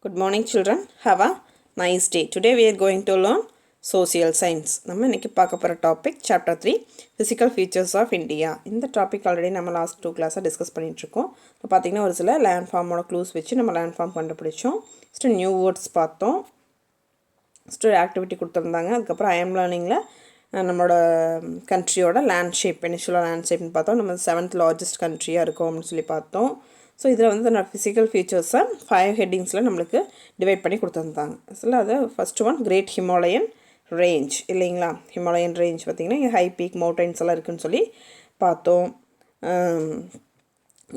Good morning children. Have a nice day. Today we are going to learn social science. நம்ம இன்னைக்கு பார்க்க போற topic chapter 3 physical features of India. இந்த topic already நம்ம last 2 கிளாஸா discuss பண்ணிட்டு இருக்கோம். இப்போ பாத்தீங்கன்னா ஒரு சில லேண்ட் ஃபார்மோட க்ளூஸ் வச்சு நம்ம லேண்ட் ஃபார்ம் கண்டுபிடிச்சோம். ஃபர்ஸ்ட் நியூ வேர்ட்ஸ் பார்த்தோம். ஃபர்ஸ்ட் ஆக்டிவிட்டி கொடுத்திருந்தாங்க. அதுக்கு அப்புறம் ஐ அம் லேர்னிங்ல நம்மளோட கண்ட்ரியோட லேண்ட் ஷேப் பெனின்சுலா லேண்ட் ஷேப்னு பார்த்தோம். நம்ம 7th லார்ஜஸ்ட் கண்ட்ரியா இருக்கும் அப்படின்னு சொல்லி பார்த்தோம். ஸோ இதில் வந்து நான் ஃபிசிக்கல் ஃபீச்சர்ஸை 5 ஹெட்டிங்ஸில் நம்மளுக்கு டிவைட் பண்ணி கொடுத்துருந்தாங்க. ஸோ அது first one great Himalayan range இல்லைங்களா. ஹிமாலயன் ரேஞ்ச் பார்த்திங்கன்னா இங்கே ஹை பீக் மவுண்டன்ஸ் எல்லாம் இருக்குதுன்னு சொல்லி பார்த்தோம்.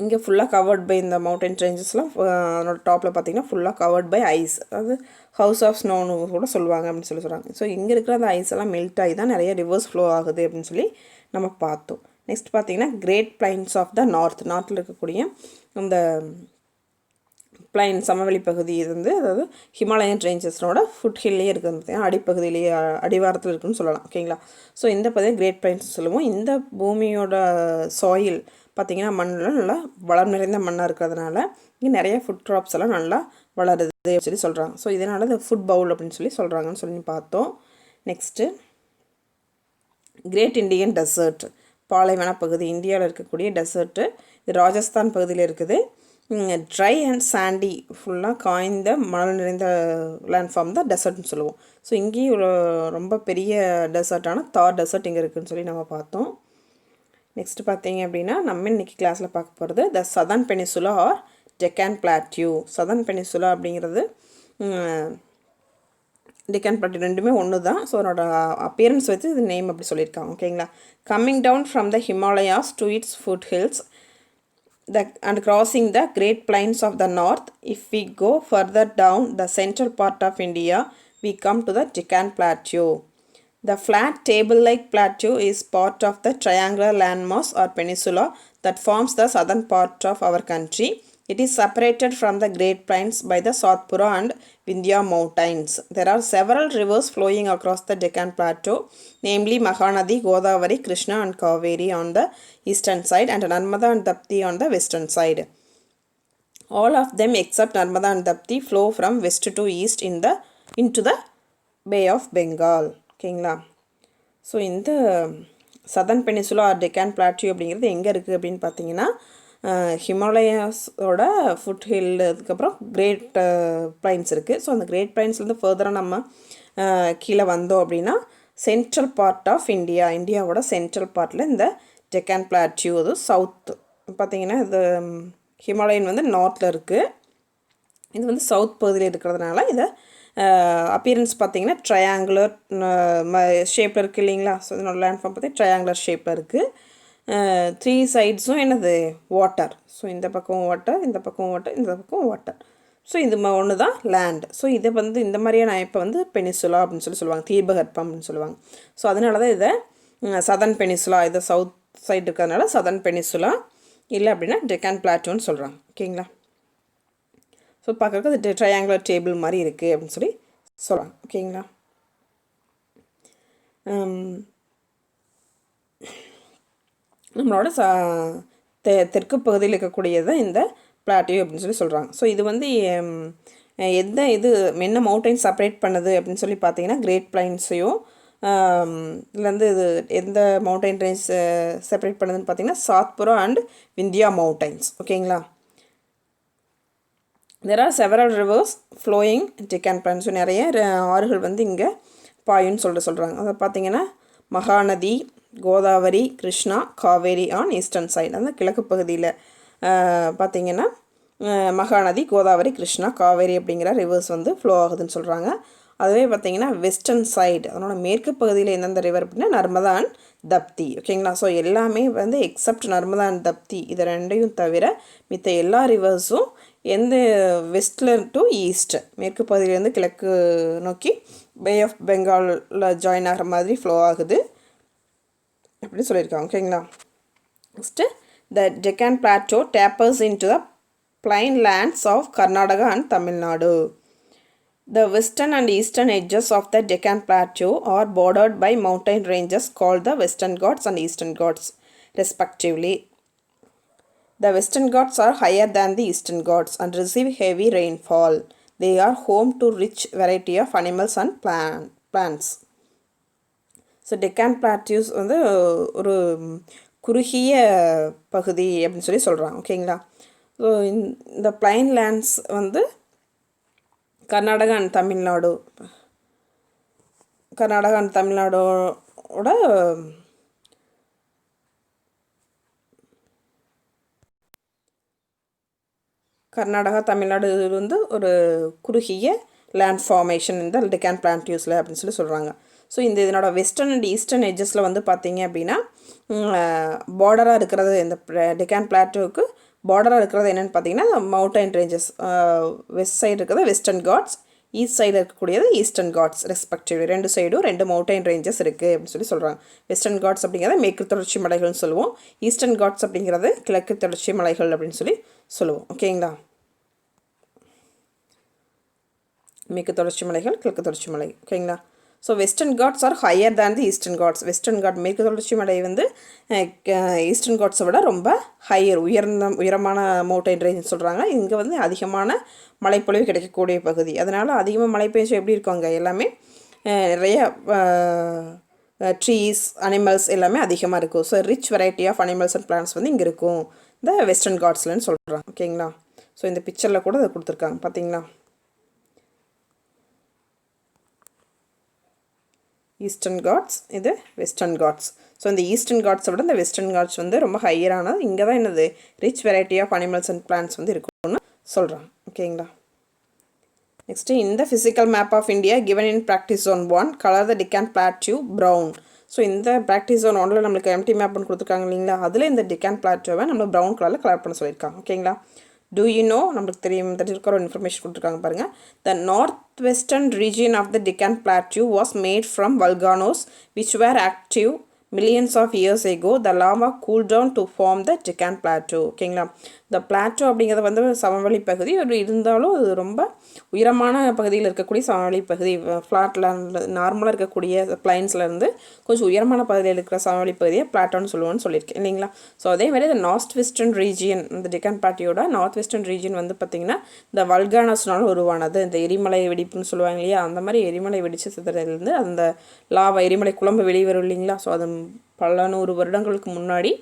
இங்கே ஃபுல்லாக கவர்ட் பை இந்த மவுண்டன் ரேஞ்சஸ்லாம் அதனோட டாப்பில் பார்த்திங்கன்னா ஃபுல்லாக கவர்ட் பை ஐஸ், அதாவது ஹவுஸ் ஆஃப் ஸ்னோன்னு கூட சொல்லுவாங்க அப்படின்னு சொல்லி சொல்கிறாங்க. ஸோ இங்கே இருக்கிற அந்த ஐஸ் எல்லாம் மெல்ட் ஆகி தான் நிறைய ரிவர்ஸ் ஃப்ளோ ஆகுது அப்படின்னு சொல்லி நம்ம பார்த்தோம். நெக்ஸ்ட் பார்த்திங்கன்னா கிரேட் பிளைன்ஸ் ஆஃப் த நார்த்தில் இருக்கக்கூடிய இந்த பிளைன் சமவெளி பகுதி இது வந்து அதாவது ஹிமாலயன் ரேஞ்சஸோட ஃபுட் ஹில்லே இருக்குது, அடிப்பகுதியிலேயே அடிவாரத்தில் இருக்குதுன்னு சொல்லலாம். ஓகேங்களா. ஸோ இந்த பகுதியை கிரேட் பிளைன்ஸ் சொல்லுவோம். இந்த பூமியோட சாயில் பார்த்திங்கன்னா மண்ணில் நல்லா வளம் நிறைந்த மண்ணாக இருக்கிறதுனால இங்கே நிறைய ஃபுட் க்ராப்ஸ் எல்லாம் நல்லா வளருது அப்படின்னு சொல்லி சொல்கிறாங்க. ஸோ இதனால் இந்த ஃபுட் பவுல் அப்படின்னு சொல்லி சொல்கிறாங்கன்னு சொல்லி பார்த்தோம். நெக்ஸ்ட்டு கிரேட் இண்டியன் டெசர்ட், பாலைவன பகுதி இந்தியாவில் இருக்கக்கூடிய டெசர்ட்டு. இது ராஜஸ்தான் பகுதியில் இருக்குது. ட்ரை அண்ட் சாண்டி ஃபுல்லாக காய்ந்த மணல் நிறைந்த லேண்ட்ஃபார்ம் தான் டெசர்ட்னு சொல்லுவோம். ஸோ இங்கேயும் ஒரு ரொம்ப பெரிய டெசர்ட்டான தார் டெசர்ட் இங்கே இருக்குதுன்னு சொல்லி நம்ம பார்த்தோம். நெக்ஸ்ட் பார்த்தீங்க அப்படின்னா நம்ம இன்றைக்கி கிளாஸில் பார்க்க போகிறது the southern peninsula or Deccan plateau. Southern peninsula அப்படிங்கிறது டெக்கான் பிளாட்யூ ரெண்டுமே ஒன்று தான். ஸோ அதனோட அப்பியரன்ஸ் வச்சு இது நேம் அப்படி சொல்லியிருக்காங்க. ஓகேங்களா. Coming down from the Himalayas to its foothills and crossing the great plains of the north. If we go further down the central part of India, we come to the Deccan Plateau. The flat table-like plateau is part of the triangular landmass or peninsula that forms the southern part of our country. It is separated from the Great Plains by the Satpura and Vindhya mountains. There are several rivers flowing across the Deccan Plateau, namely Mahanadi, Godavari, Krishna and Kaveri on the eastern side and Narmada and Tapti on the western side. All of them except Narmada and Tapti flow from west to east into the Bay of Bengal. ஓகேங்களா. So இந்த southern peninsula or Deccan plateau அப்படிங்கிறது எங்கே இருக்குது அப்படின்னு பார்த்தீங்கன்னா ஹிமாலயாஸோட foothill, அதுக்கப்புறம் great plains இருக்குது. ஸோ அந்த கிரேட் பிளைன்ஸ்லேருந்து ஃபர்தராக நம்ம கீழே வந்தோம் அப்படின்னா சென்ட்ரல் பார்ட் ஆஃப் இந்தியாவோட சென்ட்ரல் பார்ட்டில் இந்த டெக்கான் பிளாட்யூ, அது சவுத்து பார்த்திங்கன்னா இது ஹிமாலயன் வந்து நார்த்தில் இருக்குது, இது வந்து சவுத் பகுதியில் இருக்கிறதுனால இதை அப்பியரன்ஸ் பார்த்திங்கன்னா ட்ரையாங்குலர் ஷேப்பில் இருக்குது இல்லைங்களா. ஸோ இதனோட லேண்ட் ஃபார்ம் பார்த்திங்கன்னா ட்ரையாங்குலர் ஷேப்பில் இருக்குது. 3 சைட்ஸும் என்னது வாட்டர். ஸோ இந்த பக்கம் வாட்டர், இந்த பக்கம் வாட்டர், இந்த பக்கம் வாட்டர். ஸோ இது ஒன்று தான் லேண்ட். ஸோ இதை வந்து இந்த மாதிரியான இப்போ வந்து பெனிசுலா அப்படின்னு சொல்லுவாங்க, தீபகற்பம் அப்படின்னு சொல்லுவாங்க. ஸோ அதனால தான் இதை சதர்ன் பெனிசுலா, இதை சவுத் சைடு இருக்கிறதுனால சதர்ன் பெனிசுலா, இல்லை அப்படின்னா டெக்கான் பிளாட்டூன்னு சொல்கிறாங்க. ஓகேங்களா. ஸோ பார்க்குறதுக்கு அது ட்ரையாங்குலர் டேபிள் மாதிரி இருக்குது அப்படின்னு சொல்லி சொல்கிறாங்க. ஓகேங்களா. நம்மளோட தெற்கு பகுதியில் இருக்கக்கூடியது தான் இந்த பிளாட்டியூ அப்படின்னு சொல்லி சொல்கிறாங்க. ஸோ இது வந்து என்ன மவுண்டைன் செப்பரேட் பண்ணுது அப்படின்னு சொல்லி பார்த்தீங்கன்னா கிரேட் பிளைன்ஸையும் இதுலேருந்து இது எந்த மவுண்டைன் ரேஞ்ச் செப்பரேட் பண்ணுதுன்னு பார்த்தீங்கன்னா சாத்புரா அண்ட் விந்தியா மவுண்டைன்ஸ். ஓகேங்களா. There are several rivers flowing Deccan Plains. நிறைய ஆறுகள் வந்து இங்கே பாயுன்னு சொல்கிறாங்க. அதை பார்த்தீங்கன்னா Mahanadi, Godavari, Krishna, Kaveri on eastern side. அந்த கிழக்கு பகுதியில் பார்த்திங்கன்னா மகாநதி, கோதாவரி, கிருஷ்ணா, காவேரி அப்படிங்கிற ரிவர்ஸ் வந்து ஃப்ளோ ஆகுதுன்னு சொல்கிறாங்க. அதுவே பார்த்திங்கன்னா வெஸ்டர்ன் சைடு, அதனோட மேற்கு பகுதியில் எந்தெந்த ரிவர் அப்படின்னா நர்மதா அண்ட் தப்தி. ஓகேங்களா. ஸோ எல்லாமே வந்து எக்ஸப்ட் நர்மதா அண்ட் தப்தி இது ரெண்டையும் தவிர மித்த எல்லா ரிவர்ஸும் எந்த வெஸ்டில் டு ஈஸ்ட், மேற்கு பகுதியிலேருந்து கிழக்கு நோக்கி பே ஆஃப் பெங்காலில் ஜாயின் ஆகிற மாதிரி ஃப்ளோ ஆகுது அப்படின்னு சொல்லியிருக்காங்க. ஓகேங்களா. Next the Deccan plateau tapers into the plain lands of Karnataka and Tamil Nadu. The western and eastern edges of the Deccan Plateau are bordered by mountain ranges called the Western Ghats and Eastern Ghats, respectively. The Western Ghats are higher than the Eastern Ghats and receive heavy rainfall. They are home to rich variety of animals and plants. So Deccan plateaus வந்து ஒரு குறுகிய பகுதி அப்படின்னு சொல்லி சொல்கிறாங்க. ஓகேங்களா. So இந்த plain lands வந்து கர்நாடகா அண்ட் தமிழ்நாடோட கர்நாடகா தமிழ்நாடு வந்து ஒரு குறுகிய லேண்ட் ஃபார்மேஷன் இந்த டெக்கான் பிளாட்டியூஸில் அப்படின்னு சொல்லி சொல்கிறாங்க. ஸோ இதனோட வெஸ்டர்ன் அண்ட் ஈஸ்டர்ன் எட்ஜஸில் வந்து பார்த்தீங்க அப்படின்னா பார்டராக இருக்கிறது இந்த டெக்கான் பிளாட்டோவுக்கு பார்டராக இருக்கிறது என்னென்னு பார்த்தீங்கன்னா மவுண்டைன் ரேஞ்சஸ். வெஸ்ட் சைடு இருக்கிறது வெஸ்டர்ன் காட்ஸ், ஈஸ்ட் சைடில் இருக்கக்கூடியது ஈஸ்டர்ன் காட்ஸ் ரெஸ்பெக்டிவ்லி. ரெண்டு சைடும் 2 மவுண்டைன் ரேஞ்சஸ் இருக்குது அப்படின்னு சொல்கிறாங்க. வெஸ்டர்ன் காட்ஸ் அப்படிங்கிறத மேற்கு தொடர்ச்சி மலைகள்னு சொல்லுவோம். ஈஸ்டர்ன் காட்ஸ் அப்படிங்கிறது கிழக்கு தொடர்ச்சி மலைகள் அப்படின்னு சொல்லுவோம். ஓகேங்களா. மேற்கு தொடர்ச்சி மலைகள், கிழக்கு தொடர்ச்சி மலை. ஓகேங்களா. So western Ghats are higher than the eastern Ghats. Western Ghat மேற்கு தொடர்ச்சி மலை வந்து ஈஸ்டர்ன் காட்ஸை விட ரொம்ப ஹையர் உயரமான மவுண்டைன் ரேஞ்சுன்னு சொல்கிறாங்க. இங்கே வந்து அதிகமான மழைப்பொழிவு கிடைக்கக்கூடிய பகுதி. அதனால் அதிகமாக மழை பெய்ஞ்சு எப்படி இருக்காங்க எல்லாமே நிறைய ட்ரீஸ் அனிமல்ஸ் எல்லாமே அதிகமாக இருக்கும். So rich variety of animals and plants வந்து இங்கே இருக்கும் இந்த வெஸ்டர்ன் காட்ஸ்லன்னு சொல்கிறாங்க. ஓகேங்களா. ஸோ இந்த பிக்சரில் கூட அதை கொடுத்துருக்காங்க பார்த்தீங்களா. ஈஸ்டர்ன் காட்ஸ், இது வெஸ்டர்ன் காட்ஸ். ஸோ இந்த ஈஸ்டர்ன் காட்ஸை விட இந்த வெஸ்டர்ன் காட்ஸ் வந்து ரொம்ப ஹையரானது. இங்கே தான் என்னது rich variety of animals and plants வந்து இருக்கும்னு சொல்கிறாங்க. ஓகேங்களா. நெக்ஸ்ட்டு இந்த physical map of India given in practice zone 1 colour the Deccan plateau brown. So இந்த ப்ராக்டிஸ் ஜோன் 1 நம்மளுக்கு எம்டி மேப்னு கொடுத்துருக்காங்க இல்லைங்களா. அதில் இந்த டெக்கான் பிளாட்டியூவை நம்ம ப்ரௌன் கலரில் கலர் பண்ண சொல்லியிருக்காங்க. ஓகேங்களா. Do you know நம்மளுக்கு தெரிஞ்சிருக்கிற ஒரு இன்ஃபர்மேஷன் கொடுத்துருக்காங்க பாருங்கள். The northwestern region of the Deccan Plateau was made from volcanoes which were active millions of years ago. The lava cooled down to form the Deccan Plateau. ஓகேங்களா. இந்த Plato அப்படிங்கிறது வந்து சமவெளி பகுதி இருந்தாலும் அது ரொம்ப உயரமான பகுதியில் இருக்கக்கூடிய சமவெளி பகுதி. ஃப்ளாட்டில் நார்மலாக இருக்கக்கூடிய பிளைன்ஸ்லேருந்து கொஞ்சம் உயரமான பகுதியில் இருக்கிற சமவெளி பகுதியை பிளாட்டோன்னு சொல்லியிருக்கேன் இல்லைங்களா. ஸோ அதே மாதிரி இந்த நார்த் வெஸ்டர்ன் ரீஜியன், இந்த டெக்கான் பிளாட்டியோட நார்த் வெஸ்டர்ன் ரீஜியன் வந்து பார்த்திங்கன்னா இந்த வல்கானஸ்னால உருவானது. இந்த எரிமலை வெடிப்புன்னு சொல்லுவாங்க இல்லையா, அந்த மாதிரி எரிமலை வெடித்து சிதறதுலேருந்து அந்த லாவா எரிமலை குழம்பு வெளியே வரும் இல்லைங்களா. ஸோ அது பல 100 வருடங்களுக்கு முன்னாடி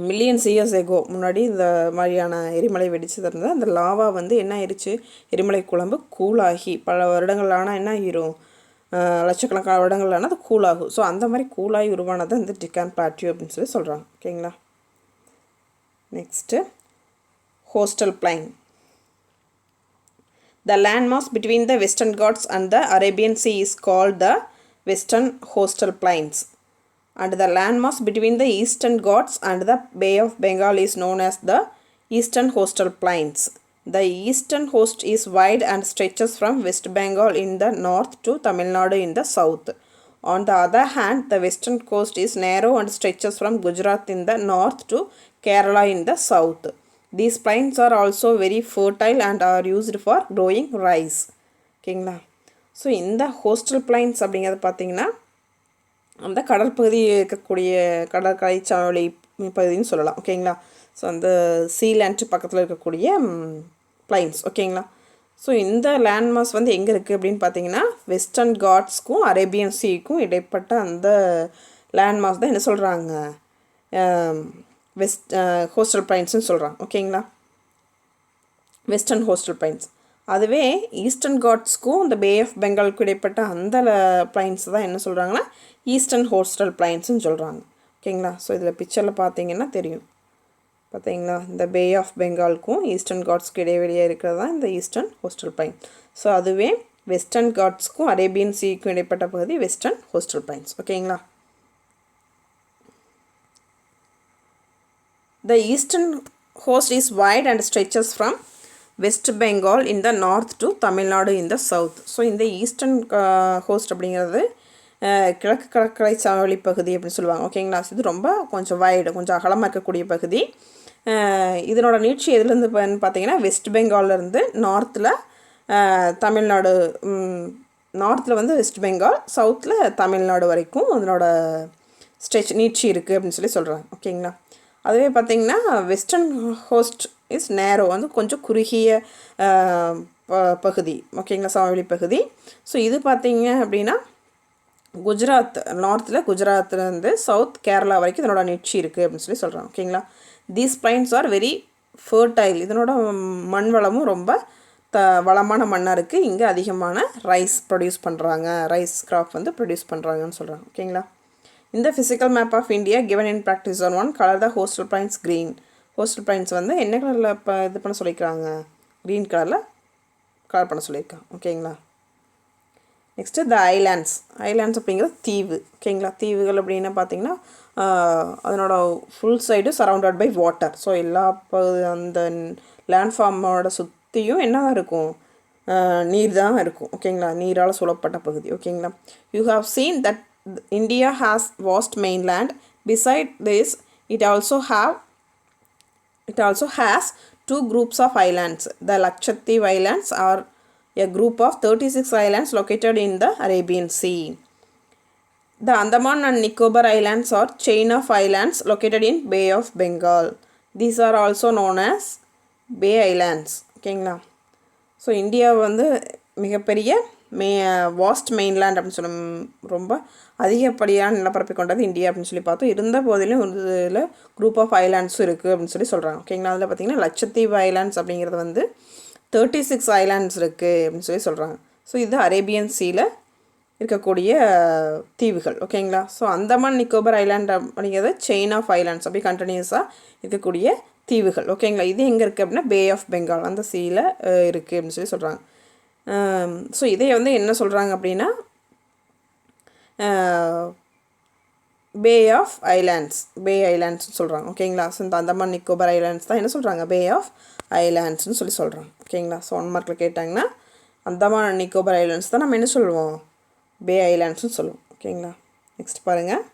மில்லியன்ஸ் இயர்ஸ் எகோ முன்னாடி இந்த மாதிரியான எரிமலை வெடிச்சது இருந்தால் அந்த லாவா வந்து என்ன ஆயிடுச்சு, எரிமலை குழம்பு கூலாகி பல வருடங்கள் ஆனால் என்ன ஆகிரும், லட்சக்கணக்கான வருடங்கள் ஆனால் அது கூலாகும். ஸோ அந்த மாதிரி கூலாகி உருவானது இந்த டெக்கான் பிளாட்டியூ அப்படின்னு சொல்கிறாங்க. ஓகேங்களா. Next coastal plain. The landmass between the Western Ghats and the Arabian Sea is called the Western Coastal Plains. And the landmass between the Eastern Ghats and the Bay of Bengal is known as the Eastern Coastal Plains. The eastern coast is wide and stretches from West Bengal in the north to Tamil Nadu in the south. On the other hand, the western coast is narrow and stretches from Gujarat in the north to Kerala in the south. These plains are also very fertile and are used for growing rice. ஓகேங்களா. So இந்த coastal plains அப்படிங்கிறது பார்த்திங்கன்னா அந்த கடற்பகுதி இருக்கக்கூடிய கடற்கரை சாவடி பகுதின்னு சொல்லலாம். ஓகேங்களா. ஸோ அந்த சீலேண்ட் பக்கத்தில் இருக்கக்கூடிய பிளைன்ஸ். ஓகேங்களா. ஸோ இந்த லேண்ட்மாஸ் வந்து எங்கே இருக்குது அப்படின்னு பார்த்தீங்கன்னா வெஸ்டர்ன் காட்ஸ்க்கும் அரேபியன் சீக்கும் இடைப்பட்ட அந்த லேண்ட்மாஸ் தான் என்ன சொல்கிறாங்க, கோஸ்டல் பிளைன்ஸ்னு சொல்கிறாங்க. ஓகேங்களா. Western coastal plains. அதுவே ஈஸ்டர்ன் காட்ஸ்க்கும் இந்த பே ஆஃப் பெங்காலுக்கு இடைப்பட்ட அந்த பிளைன்ஸ் தான் என்ன சொல்கிறாங்கன்னா ஈஸ்டர்ன் கோஸ்டல் பிளைன்ஸ்னு சொல்கிறாங்க. ஓகேங்களா. ஸோ இதில் பிக்சரில் பார்த்தீங்கன்னா தெரியும் பார்த்தீங்களா, இந்த பே ஆஃப் பெங்காலுக்கும் ஈஸ்டர்ன் காட்ஸ்க்கு இடைவெளியாக இருக்கிறது தான் இந்த ஈஸ்டர்ன் கோஸ்டல் பிளைன். ஸோ அதுவே வெஸ்டர்ன் காட்ஸ்க்கும் அரேபியன் சீக்கும் இடைப்பட்ட பகுதி வெஸ்டர்ன் கோஸ்டல் பிளைன்ஸ். ஓகேங்களா. The eastern coast is wide and stretches from West Bengal in the north to Tamil Nadu in the south. So இந்த eastern cost அப்படிங்கிறது கிழக்கு கடற்கரை சமவெளி பகுதி அப்படின்னு சொல்லுவாங்க. ஓகேங்களா. இது ரொம்ப கொஞ்சம் வைடு, கொஞ்சம் அகலமாக இருக்கக்கூடிய பகுதி. இதனோட நீட்சி எதுலேருந்து பார்த்தீங்கன்னா வெஸ்ட் பெங்கால்லேருந்து நார்த்தில் தமிழ்நாடு, நார்த்தில் வந்து வெஸ்ட் பெங்கால், சவுத்தில் தமிழ்நாடு வரைக்கும் அதனோட நீட்சி இருக்குது அப்படின்னு சொல்கிறாங்க. ஓகேங்களா. அதுவே பார்த்திங்கன்னா வெஸ்டர்ன் கோஸ்ட் இஸ் நேரோ வந்து கொஞ்சம் குறுகிய பகுதி, ஓகேங்களா, சமவெளி பகுதி. ஸோ இது பார்த்தீங்க அப்படின்னா குஜராத், நார்த்தில் குஜராத்லேருந்து சவுத் கேரளா வரைக்கும் இதனோட நீட்சி இருக்குது அப்படின்னு சொல்லி சொல்கிறாங்க, ஓகேங்களா. These plains are very fertile. இதனோட மண் வளமும் ரொம்ப வளமான மண்ணாக இருக்குது. இங்கே அதிகமான ரைஸ் ப்ரொடியூஸ் பண்ணுறாங்க, ரைஸ் கிராப் வந்து ப்ரொடியூஸ் பண்ணுறாங்கன்னு சொல்கிறாங்க, ஓகேங்களா. இந்த physical map of India given in practice on 1 colour the coastal plains green. Coastal plains வந்து என்ன கலரில் இப்போ இது பண்ண சொல்லியிருக்காங்க, க்ரீன் கலரில் கலர் பண்ண சொல்லியிருக்காங்க, ஓகேங்களா. நெக்ஸ்ட்டு த ஐலாண்ட்ஸ். ஐலாண்ட்ஸ் அப்படிங்கிறது தீவு, ஓகேங்களா. தீவுகள் அப்படின்னா பார்த்திங்கன்னா அதனோட full side surrounded by water. So எல்லா அந்த லேண்ட்ஃபார்மோட சுற்றியும் என்ன தான் இருக்கும், நீர் தான் இருக்கும், ஓகேங்களா. நீரால் சூழப்பட்ட பகுதி, ஓகேங்களா. You have seen that India has vast mainland. Beside this, it also has two groups of islands. The Lakshadweep Islands are a group of 36 islands located in the Arabian Sea. The Andaman and Nicobar Islands are chain of islands located in Bay of Bengal. These are also known as Bay Islands, ஓகேங்களா. So India வந்து மிகப்பெரிய vast mainland அப்படின்னு சொல்ல, ரொம்ப அதிகப்படியான நிலப்பரப்பை கொண்டது India அப்படின்னு சொல்லி பார்த்தோம். இருந்த போதிலும் இதில் குரூப் ஆஃப் ஐலாண்ட்ஸும் இருக்குது அப்படின்னு சொல்லி சொல்கிறாங்க, ஓகேங்களா. அதில் பார்த்திங்கன்னா லட்சத்தீவு ஐலாண்ட்ஸ் அப்படிங்கிறது வந்து 36 ஐலாண்ட்ஸ் இருக்குது அப்படின்னு சொல்லி சொல்கிறாங்க. ஸோ இது அரேபியன் சீயில் இருக்கக்கூடிய தீவுகள், ஓகேங்களா. ஸோ அந்தமான் நிக்கோபர் ஐலாண்ட் அப்படிங்கிறது செயின் ஆஃப் ஐலாண்ட்ஸ் அப்படி கண்டினியூஸாக இருக்கக்கூடிய தீவுகள், ஓகேங்களா. இது எங்கே இருக்குது அப்படின்னா பே ஆஃப் பெங்கால் அந்த சீயில் இருக்குது அப்படின்னு சொல்லி சொல்கிறாங்க. ஸோ இதை வந்து என்ன சொல்கிறாங்க அப்படின்னா பே ஆஃப் ஐலாண்ட்ஸ், பே ஐலாண்ட்ஸ்னு சொல்கிறாங்க, ஓகேங்களா. ஸோ இந்த அந்தமான் நிக்கோபர் ஐலாண்ட்ஸ் தான் என்ன சொல்கிறாங்க, பே ஆஃப் ஐலாண்ட்ஸ்னு சொல்லி சொல்கிறாங்க, ஓகேங்களா. ஸோ 1 மார்க்கில் கேட்டாங்கன்னா அந்தமான் நிக்கோபர் ஐலாண்ட்ஸ் தான் நம்ம என்ன சொல்லுவோம், பே ஐலாண்ட்ஸ்னு சொல்லுவோம், ஓகேங்களா. நெக்ஸ்ட் பாருங்கள்.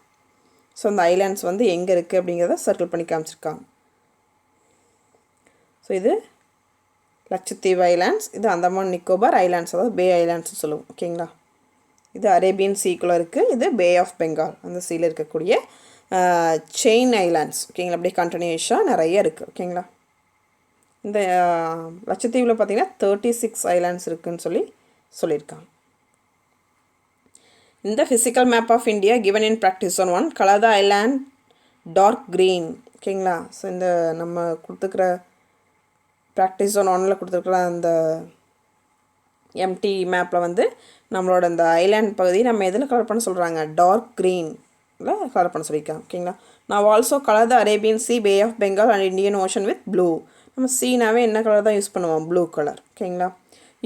ஸோ இந்த ஐலாண்ட்ஸ் வந்து எங்கே இருக்குது அப்படிங்கிறத சர்க்கிள் பண்ணி காமிச்சிருக்காங்க. ஸோ இது லட்சத்தீவு ஐலாண்ட்ஸ், இது அந்தமான் நிக்கோபார் ஐலாண்ட்ஸ், அதாவது பே ஐலாண்ட்ஸ்னு சொல்லுவோம், ஓகேங்களா. இது அரேபியன் சீக்குள்ளே இருக்குது, இது பே ஆஃப் பெங்கால் அந்த சீயில் இருக்கக்கூடிய செயின் ஐலாண்ட்ஸ், ஓகேங்களா. அப்படியே கண்டினியூஷாக நிறைய இருக்குது, ஓகேங்களா. இந்த லட்சத்தீவில் பார்த்திங்கன்னா 36 ஐலாண்ட்ஸ் இருக்குதுன்னு சொல்லியிருக்காங்க. இந்த physical map of India given in practice on 1 colour the island dark green, ஓகேங்களா. ஸோ இந்த நம்ம கொடுத்துக்கிற ப்ராக்டிஸ் ஆன் 1ல் கொடுத்துருக்குற அந்த எம்டி மேப்பில் வந்து நம்மளோட இந்த ஐலாண்ட் பகுதி நம்ம எதில் கலர் பண்ண சொல்கிறாங்க, டார்க் க்ரீனில் கலர் பண்ண சொல்லியிருக்காங்க, ஓகேங்களா. நான் also colour the Arabian sea, bay of Bengal and Indian ocean with blue. நம்ம சீனாவே என்ன கலர் தான் யூஸ் பண்ணுவோம், ப்ளூ கலர், ஓகேங்களா.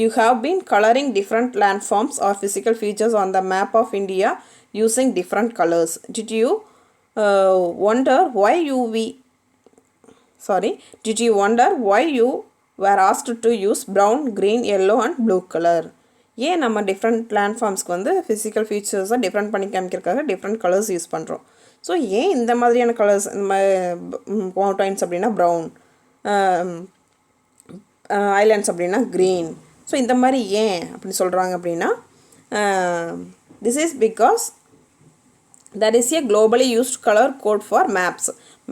You have been colouring different landforms or physical features on the map of India using different colours. Did you wonder why you were asked to use brown, green, yellow and blue color? ஏன் நம்ம different லேண்ட்ஃபார்ம்ஸ்க்கு வந்து physical ஃபீச்சர்ஸை different பண்ணி காமிக்கிறதுக்காக different colours use பண்ணுறோம். So ஏன் இந்த மாதிரியான colours, இந்த மாதிரி மவுண்டைன்ஸ் அப்படின்னா ப்ரௌன், ஐலாண்ட்ஸ் அப்படின்னா க்ரீன், ஸோ இந்த மாதிரி ஏன் அப்படி சொல்கிறாங்க அப்படின்னா this is because that is a globally used color code for maps.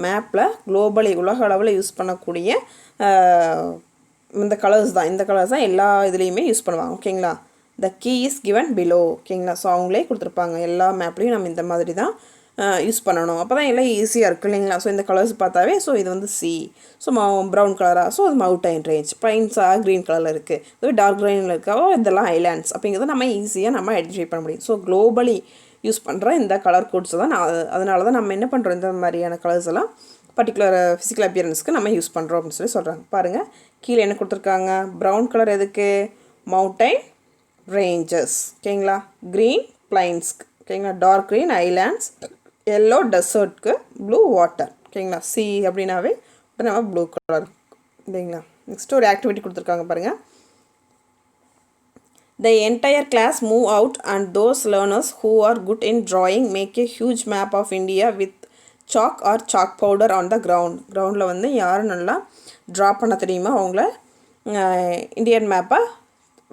மேப்பில் குளோபலி உலக அளவில் யூஸ் பண்ணக்கூடிய இந்த கலர்ஸ் தான் எல்லா இதுலேயுமே யூஸ் பண்ணுவாங்க, ஓகேங்களா. The key is given below, ஓகேங்களா. ஸோ அவங்களே கொடுத்துருப்பாங்க எல்லா மேப்லேயும் நம்ம இந்த மாதிரி தான் யூஸ் பண்ணணும், அப்போ தான் எல்லாம் ஈஸியாக இருக்குது, இல்லைங்களா. ஸோ இந்த கலர்ஸ் பார்த்தாவே ஸோ இது வந்து சி, ஸோ ப்ரௌன் கலராக, ஸோ அது மவுண்டைன் ரேஞ்ச், ப்ளைன்ஸாக க்ரீன் கலரில் இருக்குது, இது டார்க் க்ரீனில் இருக்கோ இதெல்லாம் ஐலாண்ட்ஸ் அப்படிங்கிறத நம்ம ஈஸியாக நம்ம ஐடென்டிஃபை பண்ண முடியும். ஸோ குளோபலி யூஸ் பண்ணுற இந்த கலர் கோட்ஸை தான் அதனால தான் நம்ம என்ன பண்ணுறோம், இந்த மாதிரியான கலர்ஸ் எல்லாம் பர்டிகுலர் ஃபிசிக்கல் அப்பியரன்ஸ்க்கு நம்ம யூஸ் பண்ணுறோம் அப்படின்னு சொல்கிறாங்க. பாருங்கள் கீழே என்ன கொடுத்துருக்காங்க, ப்ரௌன் கலர் எதுக்கு, மவுண்டைன் ரேஞ்சஸ், ஓகேங்களா. க்ரீன் பிளைன்ஸ்க்கு, ஓகேங்களா. டார்க் க்ரீன் ஐலாண்ட்ஸ், எல்லோ டெசர்ட்க்கு, ப்ளூ வாட்டர், ஓகேங்களா. சி அப்படின்னாவே நம்ம ப்ளூ கலர், இல்லைங்களா. நெக்ஸ்ட்டு ஒரு ஆக்டிவிட்டி கொடுத்துருக்காங்க பாருங்கள். The entire class move out and those learners who are good in drawing make a huge map of India with chalk or chalk powder on the ground. கிரவுண்டில் வந்து யார் நல்லா draw பண்ண தெரியுமோ அவங்கள இந்தியன் மேப்பை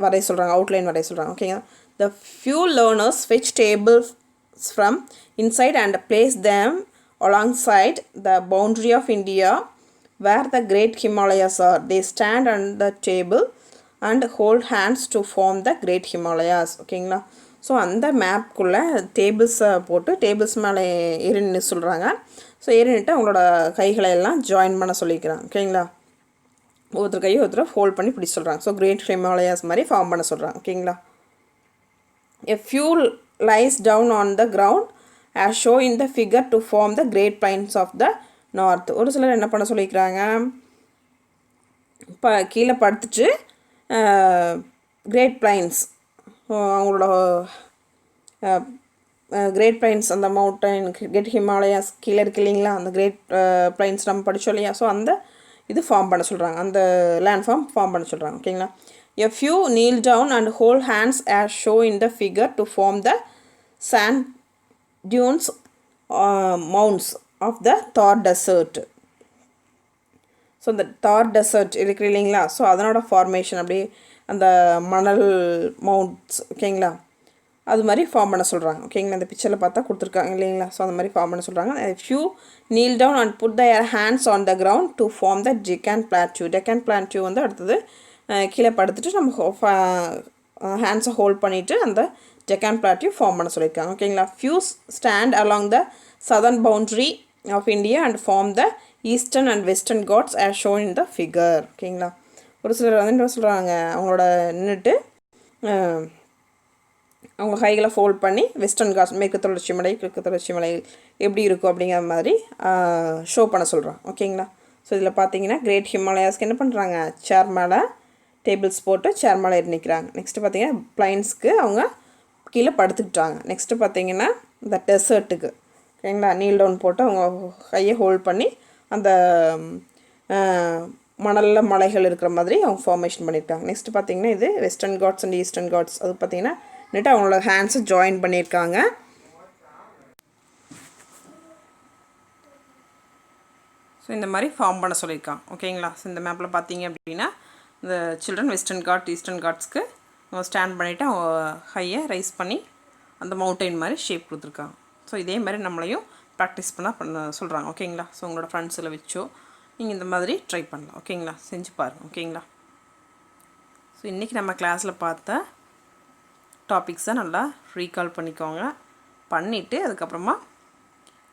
வரைய சொல்கிறாங்க, அவுட்லைன் வரைய சொல்கிறாங்க, ஓகேங்களா. The few learners fetch tables from inside and place them alongside the boundary of India where the great Himalayas are. They stand on the table and hold hands to form the Great Himalayas. ஓகேங்களா. So அந்த மேப்குள்ளே டேபிள்ஸை போட்டு tables மேலே ஏறி நின்று சொல்கிறாங்க. So ஏறி நின்றுட்டு அவங்களோட கைகளை எல்லாம் ஜாயின் பண்ண சொல்லிக்கிறாங்க. ஓகேங்களா. ஒருத்தர் கையை ஒருத்தர் ஹோல்ட் பண்ணி பிடிச்சி சொல்கிறாங்க. ஸோ கிரேட் ஹிமாலயாஸ் மாதிரி ஃபார்ம் பண்ண சொல்கிறாங்க. ஓகேங்களா. A few lies down on the ground as shown in the figure to form the Great Plains of the North. ஒரு சிலர் என்ன பண்ண சொல்லிக்கிறாங்க, இப்போ கீழே படுத்துட்டு கிரேட் பிளைன்ஸ் அவங்களோட கிரேட் பிளைன்ஸ் அந்த மவுண்டன் கிரேட் ஹிமாலயாஸ் கீழே இருக்கு இல்லைங்களா, அந்த கிரேட் பிளைன்ஸ் நம்ம படித்தோம் இல்லையா. ஸோ அந்த இது ஃபார்ம் பண்ண சொல்கிறாங்க, அந்த லேண்ட் ஃபார்ம் பண்ண சொல்கிறாங்க. ஓகேங்களா. A few kneel down and hold hands as shown in the figure to form the sand dunes mounds of the Thar Desert. So இந்த தார் டெசர்ட் இருக்கு இல்லைங்களா, ஸோ அதனோட ஃபார்மேஷன் அப்படியே அந்த மணல் மவுண்ட்ஸ். ஓகேங்களா. அது மாதிரி ஃபார்ம் பண்ண சொல்கிறாங்க. ஓகேங்களா. இந்த பிக்சரில் பார்த்தா கொடுத்துருக்காங்க இல்லைங்களா. ஸோ அந்த மாதிரி ஃபார்ம் பண்ண சொல்கிறாங்க. Few kneel down and put their hands on the ground to form the Deccan Plateau. Deccan Plateau வந்து அடுத்தது கீழே படுத்துட்டு நம்ம ஹேண்ட்ஸை ஹோல்ட் பண்ணிவிட்டு அந்த Deccan Plateau ஃபார்ம் பண்ண சொல்லியிருக்காங்க. ஓகேங்களா. Few stand along the southern boundary of India and form the eastern and western Ghats as shown in the figure. ஓகேங்களா. ஒரு சிலர் வந்து என்ன சொல்கிறாங்க, அவங்களோட நின்றுட்டு அவங்க கைகளை ஃபோல்ட் பண்ணி வெஸ்டர்ன் காட்ஸ் மேற்கு தொடர்ச்சி மலை கிழக்கு தொடர்ச்சி மலை எப்படி இருக்கும் அப்படிங்கிற மாதிரி ஷோ பண்ண சொல்கிறாங்க. ஓகேங்களா. ஸோ இதில் பார்த்தீங்கன்னா கிரேட் ஹிமாலயாஸ்க்கு என்ன பண்ணுறாங்க, சேர் மேலே டேபிள்ஸ் போட்டு சேர் மேலே ஏறி நிற்கிறாங்க. நெக்ஸ்ட்டு பார்த்தீங்கன்னா பிளைன்ஸ்க்கு அவங்க கீழே படுத்துக்கிட்டாங்க. நெக்ஸ்ட்டு பார்த்தீங்கன்னா இந்த டெசர்ட்டுக்கு ஓகேங்களா நீல் டவுன் போட்டு அவங்க கையை ஹோல்ட் பண்ணி அந்த மணலில் மலைகள் இருக்கிற மாதிரி அவங்க ஃபார்மேஷன் பண்ணியிருக்காங்க. நெக்ஸ்ட்டு பார்த்தீங்கன்னா இது western Ghats and eastern Ghats. அது பார்த்தீங்கன்னா நெட்டு அவங்களோட ஹேண்ட்ஸை ஜாயின் பண்ணியிருக்காங்க. ஸோ இந்த மாதிரி ஃபார்ம் பண்ண சொல்லியிருக்காங்க. ஓகேங்களா. ஸோ இந்த மேப்பில் பார்த்தீங்க அப்படின்னா இந்த சில்ட்ரன் வெஸ்டர்ன் காட் ஈஸ்டர்ன் காட்ஸ்க்கு ஸ்டாண்ட் பண்ணிவிட்டு அவங்க ஹையை ரைஸ் பண்ணி அந்த மவுண்டைன் மாதிரி ஷேப் கொடுத்துருக்காங்க. ஸோ இதே மாதிரி நம்மளையும் ப்ராக்டிஸ் பண்ண சொல்கிறாங்க. ஓகேங்களா. ஸோ உங்களோட ஃப்ரெண்ட்ஸில் வச்சோ நீங்கள் இந்த மாதிரி ட்ரை பண்ணலாம். ஓகேங்களா. செஞ்சு பாருங்கள். ஓகேங்களா. ஸோ இன்றைக்கி நம்ம கிளாஸில் பார்த்த டாபிக்ஸை நல்லா ரீகால் பண்ணிக்கோங்க. பண்ணிவிட்டு அதுக்கப்புறமா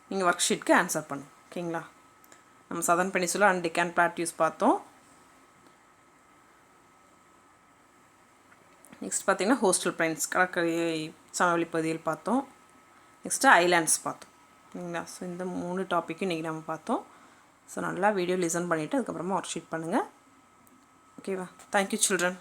நீங்கள் ஒர்க் ஷீட்க்கு ஆன்சர் பண்ணுங்க. ஓகேங்களா. நம்ம southern peninsula and Deccan plateaus பார்த்தோம். நெக்ஸ்ட் பார்த்திங்கன்னா ஹோஸ்டல் பிளைன்ஸ் கடற்கரை சமவெளி பகுதியில் பார்த்தோம். நெக்ஸ்ட்டு ஐலாண்ட்ஸ் பார்த்தோம். ஓகேங்களா. ஸோ இந்த 3 டாப்பிக்கு இன்றைக்கி நம்ம பார்த்தோம். ஸோ நல்லா வீடியோ லிசன் பண்ணிவிட்டு அதுக்கப்புறமா ஒர்க் ஷீட் பண்ணுங்கள். ஓகேவா. Thank you children.